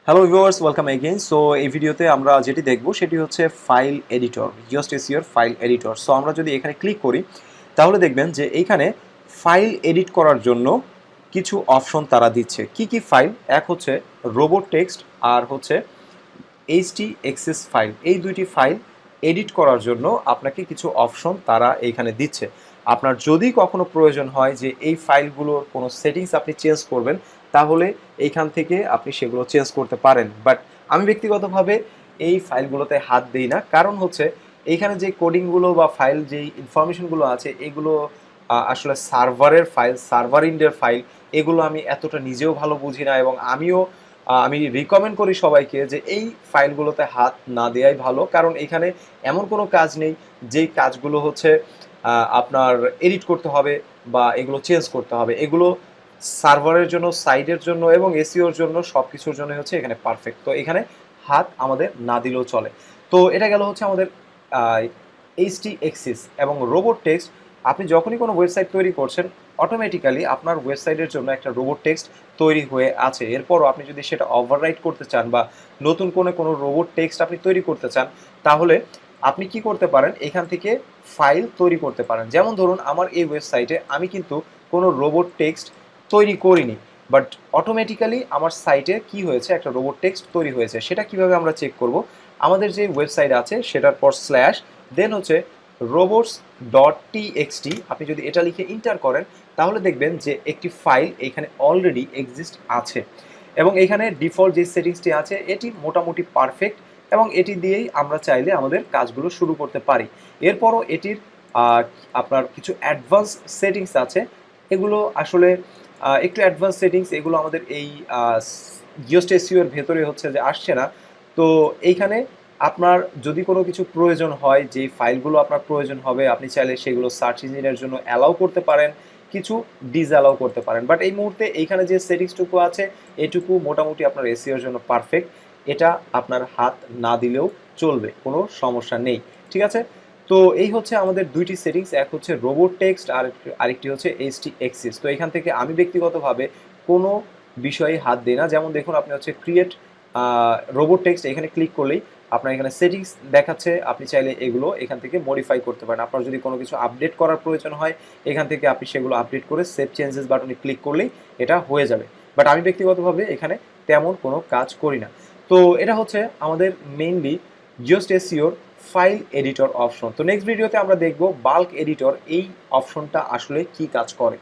Hello viewers, welcome again. So এই ভিডিওতে আমরা যেটি দেখব সেটি হচ্ছে ফাইল এডিটর, Yoast SEO এর ফাইল এডিটর। সো আমরা যদি এখানে ক্লিক করি তাহলে দেখবেন যে এইখানে ফাইল এডিট করার জন্য কিছু অপশন তারা দিচ্ছে। কি কি ফাইল? এক হচ্ছে রোবট টেক্সট আর হচ্ছে HTXS ফাইল। এই দুইটি ফাইল এডিট করার জন্য আপনাকে কিছু অপশন তারা এইখানে দিচ্ছে। আপনার যদি কখনো প্রয়োজন হয় যে এই ফাইলগুলোর কোনো সেটিংস আপনি চেঞ্জ করবেন, তাহলে এইখান থেকে আপনি সেগুলো চেঞ্জ করতে পারেন। বাট আমি ব্যক্তিগতভাবে এই ফাইলগুলোতে হাত দিই না, কারণ হচ্ছে এইখানে যে কোডিংগুলো বা ফাইল যেই ইনফরমেশনগুলো আছে এগুলো আসলে সার্ভারের ফাইল, সার্ভার ইন্ডের ফাইল। এগুলো আমি এতটা নিজেও ভালো বুঝি না, এবং আমি রিকমেন্ড করি সবাইকে যে এই ফাইলগুলোতে হাত না দেওয়াই ভালো, কারণ এখানে এমন কোনো কাজ নেই যেই কাজগুলো হচ্ছে আপনার এডিট করতে হবে বা এগুলো চেঞ্জ করতে হবে। এগুলো সার্ভারের জন্য, সাইটের জন্য এবং এসইওর জন্য, সব কিছুর জন্য হচ্ছে এখানে পারফেক্ট। তো এখানে হাত আমাদের না দিলেও চলে। তো এটা গেল হচ্ছে আমাদের HTXS এবং রোবট টেক্সট। আপনি যখনই কোনো ওয়েবসাইট তৈরি করছেন, অটোমেটিক্যালি আপনার ওয়েবসাইটের জন্য একটা রোবট টেক্সট তৈরি হয়ে আছে। এরপরও আপনি যদি সেটা ওভাররাইট করতে চান বা নতুন কোনো রোবট টেক্সট আপনি তৈরি করতে চান, তাহলে আপনি কি করতে পারেন, এখান থেকে ফাইল তৈরি করতে পারেন। যেমন ধরুন, আমার এই ওয়েবসাইটে আমি কিন্তু কোনো রোবট টেক্সট তৈরি করিনি, বাট অটোমেটিক্যালি আমার সাইটে কি হয়েছে, একটা রোবট টেক্সট তৈরি হয়েছে। সেটা কিভাবে আমরা চেক করব? আমাদের যে ওয়েবসাইট আছে সেটার পর স্ল্যাশ, দেন হচ্ছে robots.txt, আপনি যদি এটা লিখে ইন্টার করেন তাহলে দেখবেন যে একটি ফাইল এখানে অলরেডি এক্সিস্ট আছে, এবং এখানে ডিফল্ট যে সেটিংসটি আছে এটি মোটামুটি পারফেক্ট, এবং এটি দিয়েই আমরা চাইলে আমাদের কাজগুলো শুরু করতে পারি। এরপরও এটির আপনার কিছু অ্যাডভান্স সেটিংস আছে। এগুলো আসলে একটু অ্যাডভান্স সেটিংস, এগুলো আমাদের এই Yoast SEO এর ভেতরে হচ্ছে যে আসছে না। তো এইখানে আপনার যদি কোনো কিছু প্রয়োজন হয়, যে ফাইলগুলো আপনার প্রয়োজন হবে, আপনি চাইলে সেগুলো সার্চ ইঞ্জিনের জন্য অ্যালাউ করতে পারেন, কিছু ডিসঅ্যালাউ করতে পারেন। বাট এই মুহূর্তে এইখানে যে সেটিংসটুকু আছে এটুকু মোটামুটি আপনার এসইওর জন্য পারফেক্ট। এটা আপনার হাত না দিলেও চলবে, কোনো সমস্যা নেই। ঠিক আছে? তো এই হচ্ছে আমাদের দুইটি সেটিংস, এক হচ্ছে রোবট টেক্সট আর আরেকটি হচ্ছে HTXS। তো এখান থেকে আমি ব্যক্তিগতভাবে কোনো বিষয়ে হাত দিই না। যেমন দেখুন, আপনি হচ্ছে ক্রিয়েট রোবট টেক্সট, এখানে ক্লিক করলেই আপনার এখানে সেটিংস দেখাচ্ছে। আপনি চাইলে এগুলো এখান থেকে মডিফাই করতে পারেন। আপনার যদি কোনো কিছু আপডেট করার প্রয়োজন হয়, এখান থেকে আপনি সেগুলো আপডেট করে সেভ চেঞ্জেস বাটনে ক্লিক করলেই এটা হয়ে যাবে। বাট আমি ব্যক্তিগতভাবে এখানে তেমন কোনো কাজ করি না। তো এটা হচ্ছে আমাদের mainly Yoast SEO file editor option. তো নেক্সট ভিডিওতে আমরা দেখব বাল্ক এডিটর, এই অপশনটা আসলে কি কাজ করে।